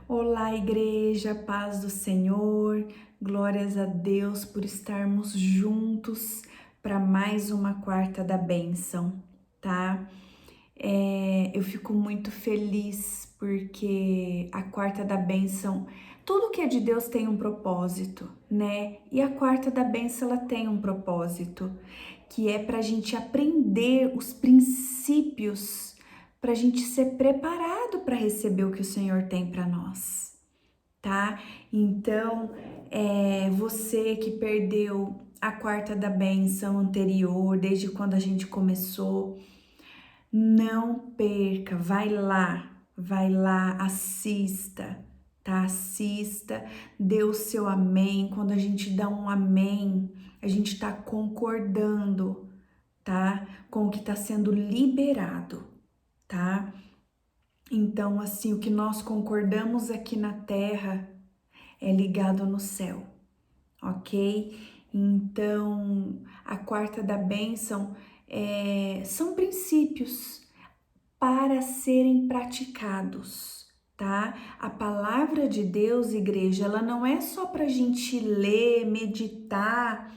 Olá, igreja, paz do Senhor, glórias a Deus por estarmos juntos para mais uma quarta da bênção, tá? Eu fico muito feliz porque a quarta da bênção, tudo que é de Deus tem um propósito, né? E a quarta da bênção ela tem um propósito, que é para a gente aprender os princípios, para a gente ser preparado para receber o que o Senhor tem para nós, tá? Então, você que perdeu a quarta da bênção anterior, desde quando a gente começou, não perca, vai lá, assista, tá? Assista, dê o seu amém. Quando a gente dá um amém, a gente tá concordando, tá? Com o que tá sendo liberado, tá? Então, assim, o que nós concordamos aqui na terra é ligado no céu, ok? Então, a quarta da bênção são princípios para serem praticados, tá? A palavra de Deus, igreja, ela não é só para a gente ler, meditar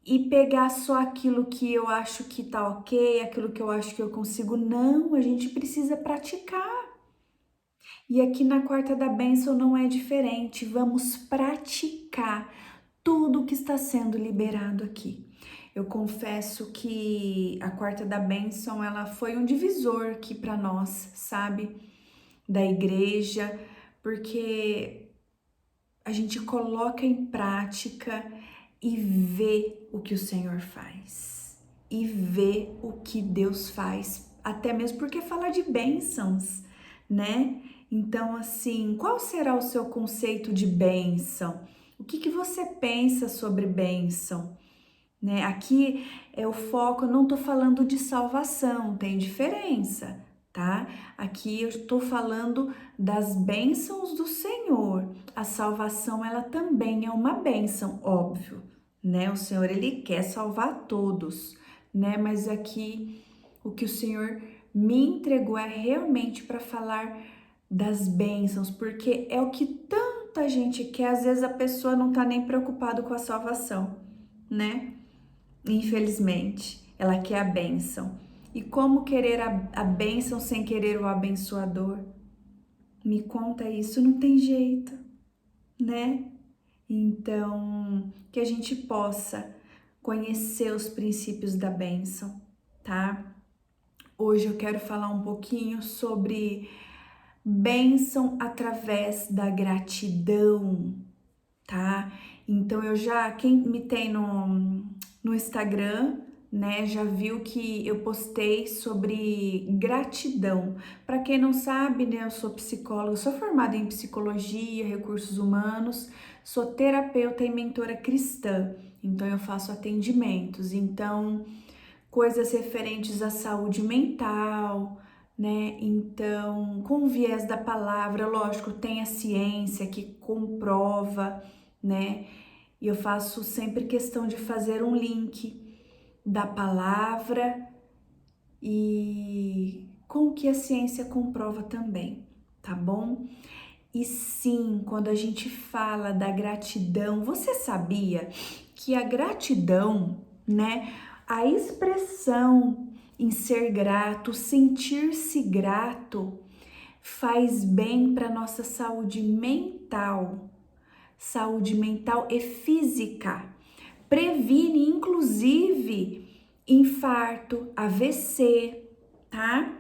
e pegar só aquilo que eu acho que tá ok, aquilo que eu acho que eu consigo. Não, a gente precisa praticar. E aqui na quarta da bênção não é diferente. Vamos praticar tudo que está sendo liberado aqui. Eu confesso que a quarta da bênção, ela foi um divisor aqui para nós, sabe? Da igreja, porque a gente coloca em prática e vê o que o Senhor faz. E vê o que Deus faz, até mesmo porque fala de bênçãos, né? Então, assim, qual será o seu conceito de bênção? O que você pensa sobre bênção? Né? Aqui é o foco, eu não tô falando de salvação, tem diferença, tá? Aqui eu estou falando das bênçãos do Senhor. A salvação, ela também é uma bênção, óbvio, né? O Senhor, ele quer salvar todos, né? Mas aqui o que o Senhor me entregou é realmente para falar das bênçãos, porque é o que tanta gente quer, às vezes a pessoa não tá nem preocupada com a salvação, né? Infelizmente, ela quer a bênção. E como querer a bênção sem querer o abençoador? Me conta isso, não tem jeito, né? Então, que a gente possa conhecer os princípios da bênção, tá? Hoje eu quero falar um pouquinho sobre bênção através da gratidão, tá? Então quem me tem no Instagram, né, já viu que eu postei sobre gratidão. Para quem não sabe, né, eu sou psicóloga, sou formada em psicologia, recursos humanos, sou terapeuta e mentora cristã. Então eu faço atendimentos, então coisas referentes à saúde mental, né? Então, com o viés da palavra, lógico, tem a ciência que comprova, né? E eu faço sempre questão de fazer um link da palavra e com o que a ciência comprova também, tá bom? E sim, quando a gente fala da gratidão, você sabia que a gratidão, né, a expressão em ser grato, sentir-se grato, faz bem para nossa saúde mental e física. Previne, inclusive, infarto, AVC, tá?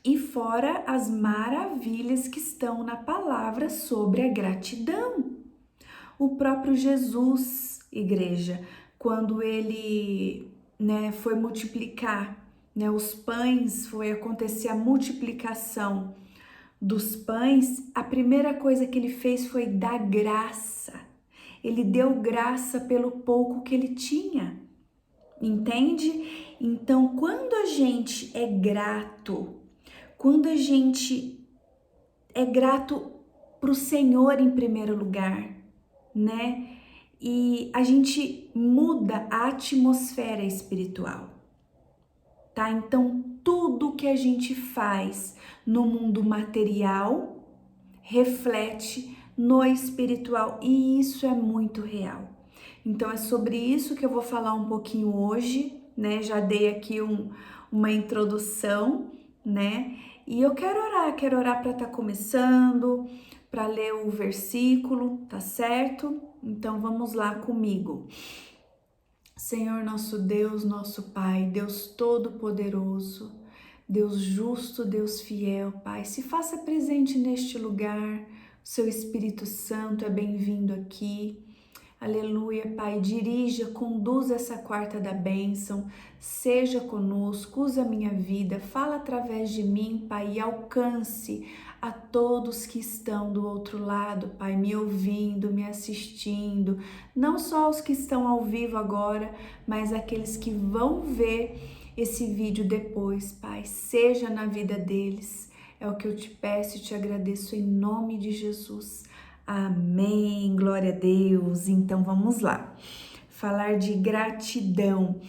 E fora as maravilhas que estão na palavra sobre a gratidão. O próprio Jesus, igreja, quando ele, né, foi multiplicar, né, os pães, foi acontecer a multiplicação dos pães, a primeira coisa que ele fez foi dar graça. Ele deu graça pelo pouco que ele tinha. Entende? Então, quando a gente é grato, quando a gente é grato para o Senhor em primeiro lugar, né? E a gente muda a atmosfera espiritual, tá? Então, tudo que a gente faz no mundo material reflete no espiritual e isso é muito real. Então é sobre isso que eu vou falar um pouquinho hoje, né? Já dei aqui uma introdução, né? E eu quero orar para estar começando, para ler o versículo, tá certo? Então vamos lá comigo. Senhor nosso Deus, nosso Pai, Deus Todo-Poderoso, Deus justo, Deus fiel, Pai, se faça presente neste lugar, o seu Espírito Santo é bem-vindo aqui. Aleluia, Pai, dirija, conduza essa quarta da bênção, seja conosco, usa a minha vida, fala através de mim, Pai, e alcance a todos que estão do outro lado, Pai, me ouvindo, me assistindo, não só os que estão ao vivo agora, mas aqueles que vão ver esse vídeo depois, Pai, seja na vida deles, é o que eu te peço e te agradeço em nome de Jesus. Amém, glória a Deus. Então vamos lá, falar de gratidão.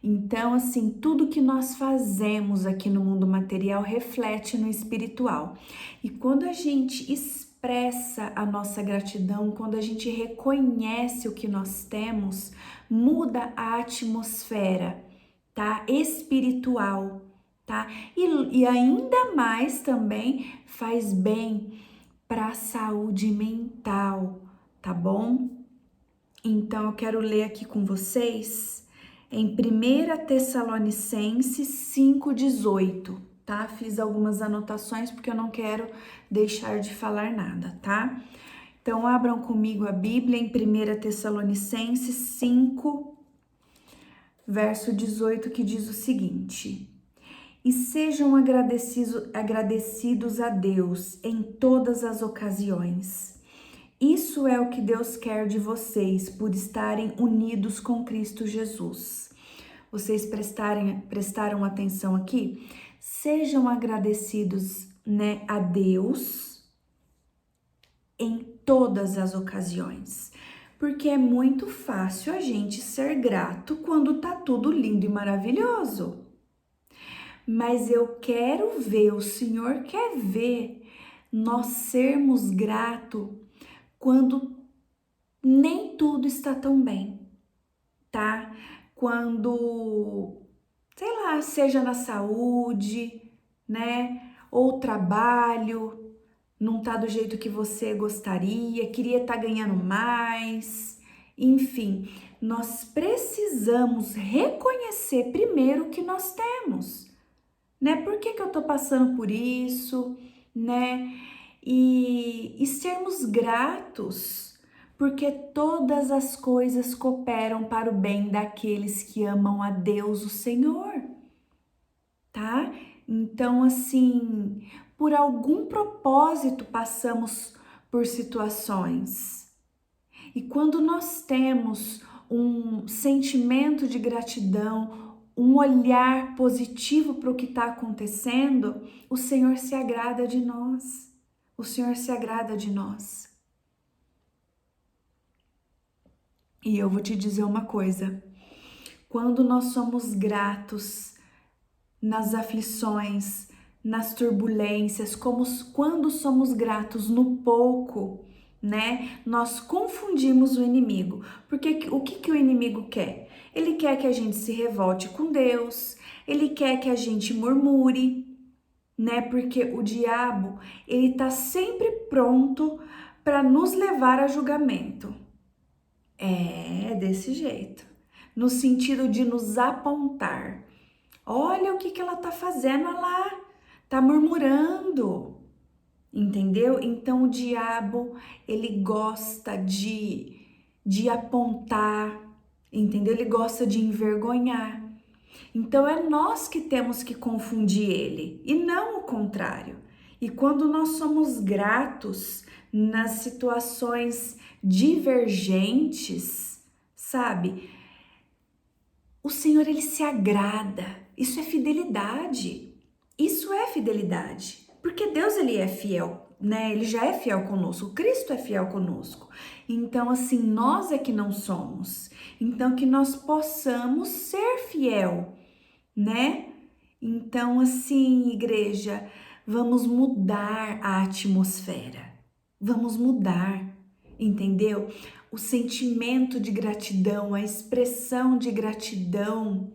Então, assim, tudo que nós fazemos aqui no mundo material reflete no espiritual. E quando a gente expressa a nossa gratidão, quando a gente reconhece o que nós temos, muda a atmosfera, tá? Espiritual, tá? E ainda mais também faz bem para a saúde mental, tá bom? Então eu quero ler aqui com vocês em 1 Tessalonicenses 5,18, tá? Fiz algumas anotações porque eu não quero deixar de falar nada, tá? Então abram comigo a Bíblia em 1 Tessalonicenses 5, verso 18, que diz o seguinte: e sejam agradecidos a Deus em todas as ocasiões. Isso é o que Deus quer de vocês por estarem unidos com Cristo Jesus. Vocês prestaram atenção aqui? Sejam agradecidos, né, a Deus em todas as ocasiões. Porque é muito fácil a gente ser grato quando tá tudo lindo e maravilhoso. Mas eu quero ver, o Senhor quer ver nós sermos gratos quando nem tudo está tão bem, tá? Quando, sei lá, seja na saúde, né? Ou trabalho, não tá do jeito que você gostaria, queria estar ganhando mais, enfim, nós precisamos reconhecer primeiro o que nós temos. Né? Por que eu tô passando por isso, né? E sermos gratos, porque todas as coisas cooperam para o bem daqueles que amam a Deus, o Senhor, tá? Então, assim, por algum propósito passamos por situações. E quando nós temos um sentimento de gratidão, um olhar positivo para o que está acontecendo, o Senhor se agrada de nós. O Senhor se agrada de nós. E eu vou te dizer uma coisa: quando nós somos gratos nas aflições, nas turbulências, quando somos gratos no pouco, né? Nós confundimos o inimigo. Porque o que o inimigo quer? Ele quer que a gente se revolte com Deus, ele quer que a gente murmure, né? Porque o diabo, ele tá sempre pronto para nos levar a julgamento. É desse jeito. No sentido de nos apontar. Olha o que ela tá fazendo lá, tá murmurando. Entendeu? Então o diabo, ele gosta de apontar, entendeu? Ele gosta de envergonhar. Então é nós que temos que confundir ele e não o contrário. E quando nós somos gratos nas situações divergentes, sabe? O Senhor, ele se agrada. Isso é fidelidade. Isso é fidelidade. Porque Deus, ele é fiel, né? Ele já é fiel conosco. Cristo é fiel conosco. Então, assim, nós é que não somos. Então, que nós possamos ser fiel, né? Então, assim, igreja, vamos mudar a atmosfera. Vamos mudar, entendeu? O sentimento de gratidão, a expressão de gratidão,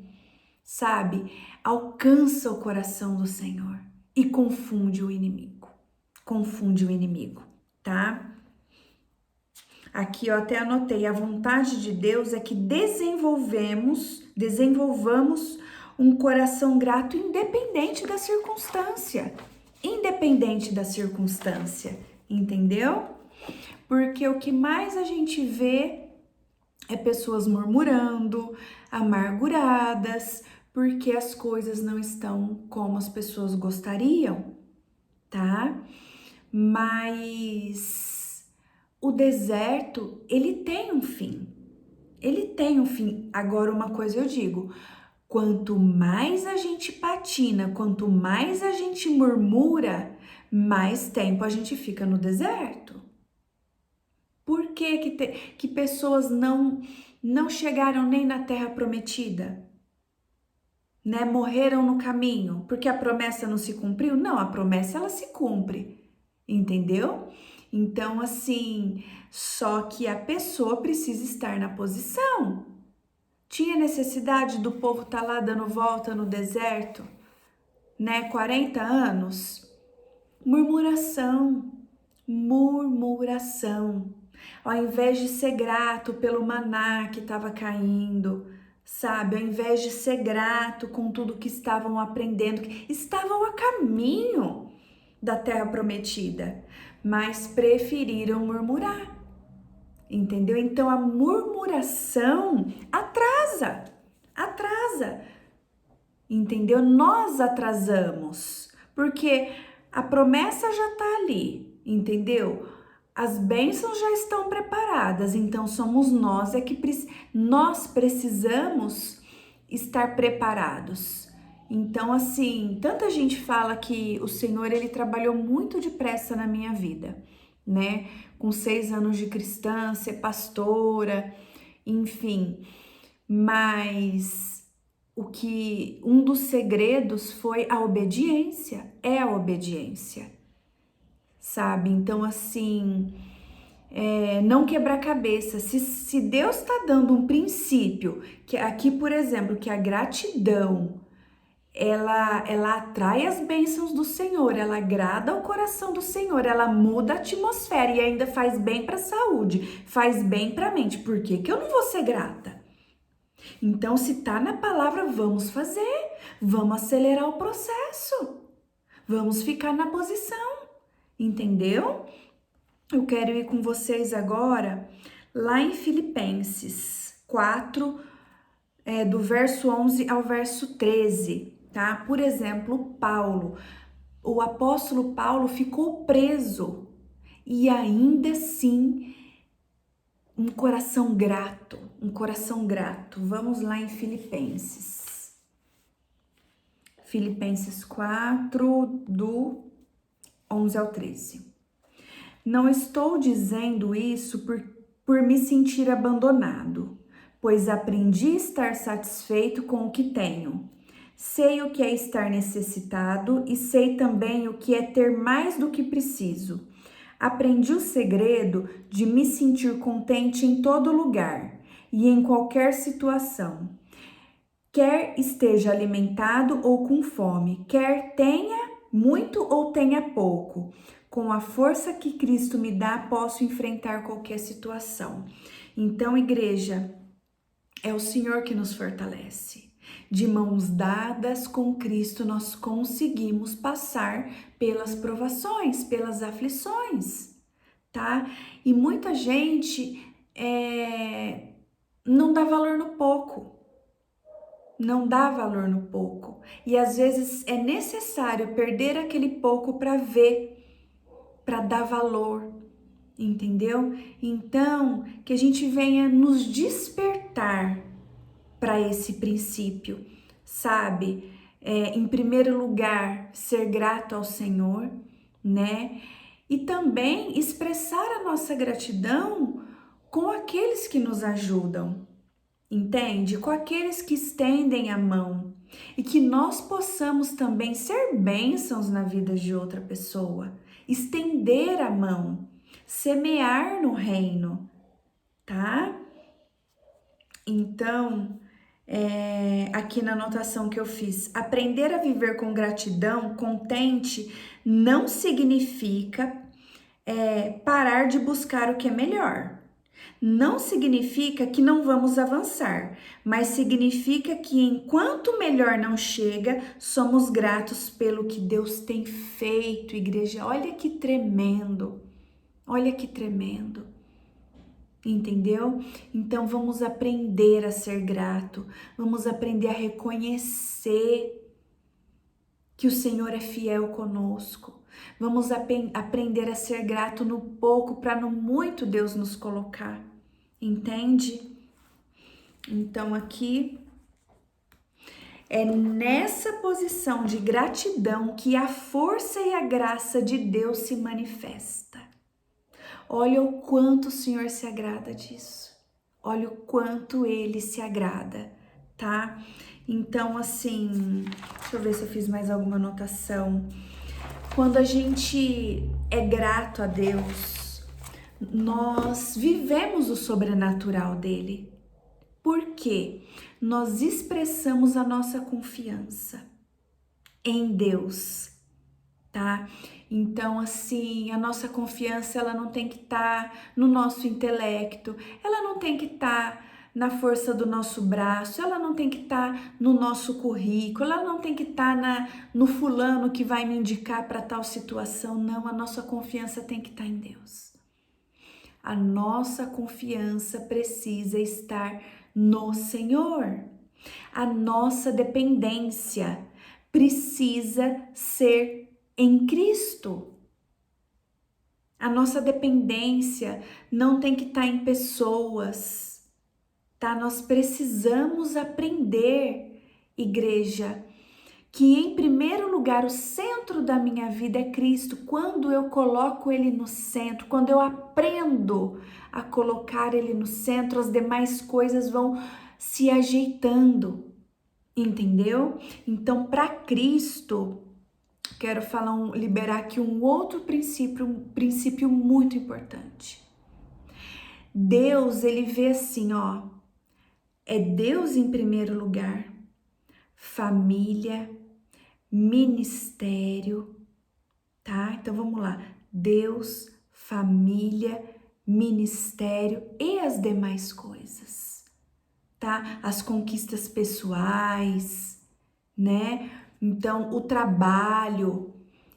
sabe? Alcança o coração do Senhor e confunde o inimigo. Confunde o inimigo, tá? Aqui eu até anotei, a vontade de Deus é que desenvolvamos um coração grato independente da circunstância. Independente da circunstância, entendeu? Porque o que mais a gente vê é pessoas murmurando, amarguradas, porque as coisas não estão como as pessoas gostariam, tá? Mas o deserto, ele tem um fim. Ele tem um fim. Agora, uma coisa eu digo, quanto mais a gente patina, quanto mais a gente murmura, mais tempo a gente fica no deserto. Por que pessoas não chegaram nem na terra prometida? Né? Morreram no caminho, porque a promessa não se cumpriu? Não, a promessa ela se cumpre, entendeu? Então, assim, só que a pessoa precisa estar na posição. Tinha necessidade do povo estar lá dando volta no deserto, né? 40 anos? Murmuração, murmuração. Ao invés de ser grato pelo maná que estava caindo, sabe? Ao invés de ser grato com tudo que estavam aprendendo, que estavam a caminho da terra prometida, mas preferiram murmurar, entendeu? Então a murmuração atrasa, entendeu? Nós atrasamos, porque a promessa já tá ali, entendeu? As bênçãos já estão preparadas, então somos nós nós precisamos estar preparados. Então, assim, tanta gente fala que o Senhor, ele trabalhou muito depressa na minha vida, né? Com 6 anos de cristã, ser pastora, enfim. Mas um dos segredos foi a obediência, é a obediência. Sabe? Então, assim, não quebrar cabeça. Se Deus está dando um princípio, que aqui, por exemplo, que a gratidão, ela atrai as bênçãos do Senhor, ela agrada o coração do Senhor, ela muda a atmosfera e ainda faz bem para a saúde, faz bem para a mente. Por que que eu não vou ser grata? Então, se tá na palavra, vamos fazer, vamos acelerar o processo, vamos ficar na posição. Entendeu? Eu quero ir com vocês agora lá em Filipenses 4, do verso 11 ao verso 13, tá? Por exemplo, o apóstolo Paulo ficou preso e ainda assim um coração grato. Vamos lá em Filipenses. Filipenses 4, do 11 ao 13. Não estou dizendo isso por me sentir abandonado, pois aprendi a estar satisfeito com o que tenho. Sei o que é estar necessitado e sei também o que é ter mais do que preciso. Aprendi o segredo de me sentir contente em todo lugar e em qualquer situação. Quer esteja alimentado ou com fome, quer tenha muito ou tenha pouco. Com a força que Cristo me dá, posso enfrentar qualquer situação. Então, igreja, é o Senhor que nos fortalece. De mãos dadas com Cristo, nós conseguimos passar pelas provações, pelas aflições, tá? E muita gente não dá valor no pouco. Não dá valor no pouco. E às vezes é necessário perder aquele pouco para ver, para dar valor, entendeu? Então, que a gente venha nos despertar para esse princípio, sabe? Em primeiro lugar, ser grato ao Senhor, né? E também expressar a nossa gratidão com aqueles que nos ajudam, entende? Com aqueles que estendem a mão e que nós possamos também ser bênçãos na vida de outra pessoa, estender a mão, semear no reino, tá? Então, aqui na anotação que eu fiz, aprender a viver com gratidão, contente, não significa parar de buscar o que é melhor. Não significa que não vamos avançar, mas significa que enquanto o melhor não chega, somos gratos pelo que Deus tem feito, igreja. Olha que tremendo, olha que tremendo. Entendeu? Então vamos aprender a ser grato, vamos aprender a reconhecer que o Senhor é fiel conosco. Vamos aprender a ser grato no pouco para no muito Deus nos colocar. Entende? Então aqui é nessa posição de gratidão que a força e a graça de Deus se manifesta. Olha o quanto o Senhor se agrada disso. Olha o quanto Ele se agrada, tá? Então, assim, deixa eu ver se eu fiz mais alguma anotação. Quando a gente é grato a Deus, nós vivemos o sobrenatural dele. Por quê? Nós expressamos a nossa confiança em Deus, tá? Então, assim, a nossa confiança, ela não tem que estar no nosso intelecto, ela não tem que estar na força do nosso braço, ela não tem que estar no nosso currículo, ela não tem que estar no fulano que vai me indicar para tal situação, não, a nossa confiança tem que estar em Deus. A nossa confiança precisa estar no Senhor. A nossa dependência precisa ser em Cristo. A nossa dependência não tem que estar em pessoas, tá? Nós precisamos aprender, igreja, que em primeiro lugar o centro da minha vida é Cristo. Quando eu coloco Ele no centro, quando eu aprendo a colocar Ele no centro, as demais coisas vão se ajeitando, entendeu? Então, para Cristo, quero liberar aqui um outro princípio, um princípio muito importante. Deus, ele vê assim, ó, é Deus em primeiro lugar, família, ministério, tá? Então vamos lá, Deus, família, ministério e as demais coisas, tá? As conquistas pessoais, né? Então o trabalho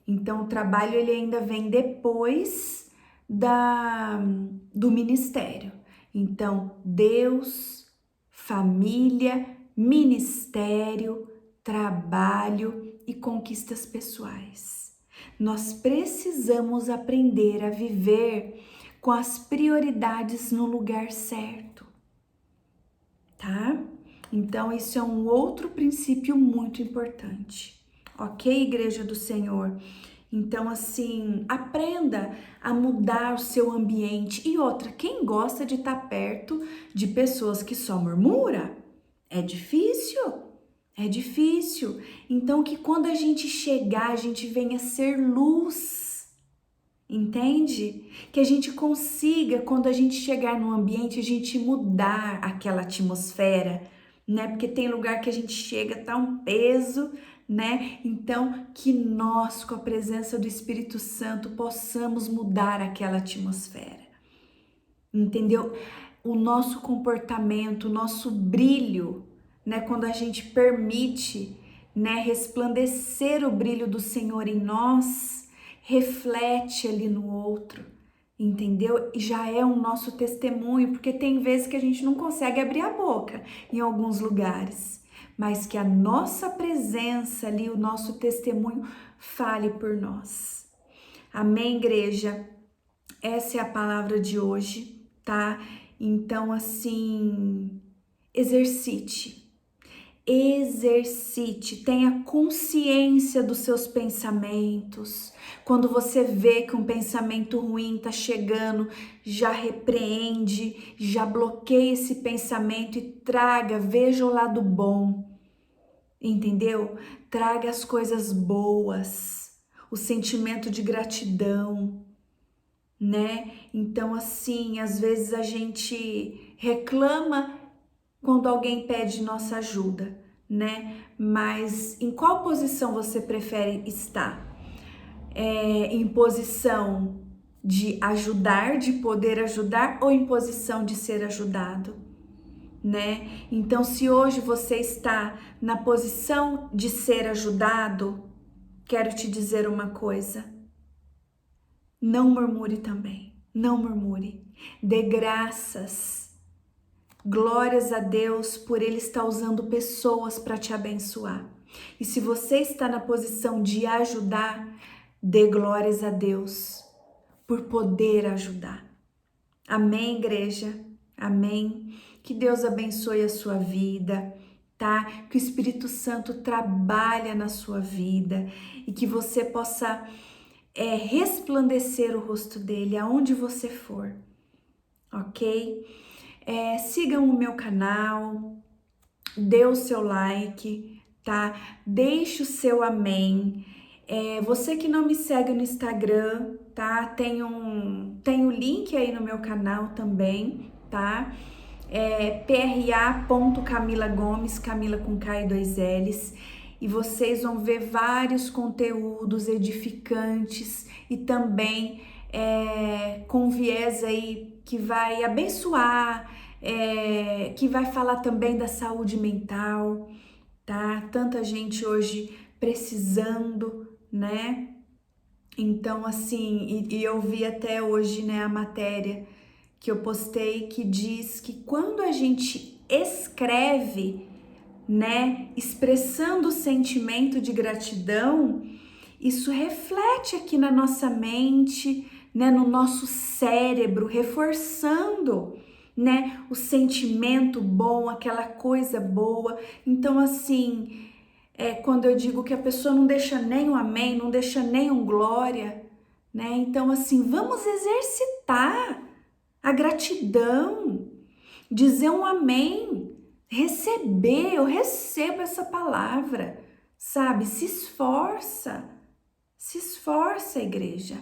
ele ainda vem depois do ministério. Então Deus, família, ministério, trabalho e conquistas pessoais. Nós precisamos aprender a viver com as prioridades no lugar certo, tá? Então, isso é um outro princípio muito importante, ok, Igreja do Senhor? Então, assim, aprenda a mudar o seu ambiente. E outra, quem gosta de estar perto de pessoas que só murmuram? É difícil. É difícil. Então, que quando a gente chegar, a gente venha ser luz. Entende? Que a gente consiga, quando a gente chegar no ambiente, a gente mudar aquela atmosfera, né? Porque tem lugar que a gente chega, tá um peso, né? Então, que nós, com a presença do Espírito Santo, possamos mudar aquela atmosfera. Entendeu? O nosso comportamento, o nosso brilho, né? Quando a gente permite, né, resplandecer o brilho do Senhor em nós, reflete ali no outro, entendeu? E já é um nosso testemunho, porque tem vezes que a gente não consegue abrir a boca em alguns lugares, mas que a nossa presença ali, o nosso testemunho fale por nós. Amém, igreja? Essa é a palavra de hoje, tá? Então, assim, exercite, tenha consciência dos seus pensamentos. Quando você vê que um pensamento ruim tá chegando, já repreende, já bloqueia esse pensamento e veja o lado bom, entendeu? Traga as coisas boas, o sentimento de gratidão. né? Então, assim, às vezes a gente reclama quando alguém pede nossa ajuda, né? Mas em qual posição você prefere estar? Em posição de ajudar, de poder ajudar, ou em posição de ser ajudado, né? Então, se hoje você está na posição de ser ajudado, quero te dizer uma coisa: não murmure também, não murmure. Dê graças, glórias a Deus por Ele estar usando pessoas para te abençoar. E se você está na posição de ajudar, dê glórias a Deus por poder ajudar. Amém, igreja? Amém? Que Deus abençoe a sua vida, tá? Que o Espírito Santo trabalhe na sua vida e que você possa resplandecer o rosto dele aonde você for, ok? Sigam o meu canal, dê o seu like, tá? Deixe o seu amém. Você que não me segue no Instagram, tá? Tem o link aí no meu canal também, tá? pra.camila Gomes, Camila com K e 2 L's. E vocês vão ver vários conteúdos edificantes e também com viés aí que vai abençoar, que vai falar também da saúde mental, tá? Tanta gente hoje precisando, né? Então, assim, e eu vi até hoje, né, a matéria que eu postei que diz que quando a gente escreve, né, expressando o sentimento de gratidão, isso reflete aqui na nossa mente, né, no nosso cérebro, reforçando, né, o sentimento bom, aquela coisa boa. Então, assim, quando eu digo que a pessoa não deixa nem um amém, não deixa nem um glória, né? Então, assim, vamos exercitar a gratidão, dizer um amém, receber, eu recebo essa palavra, sabe? Se esforça, igreja.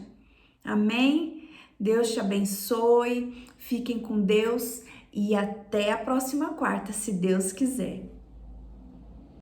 Amém? Deus te abençoe, fiquem com Deus e até a próxima quarta, se Deus quiser.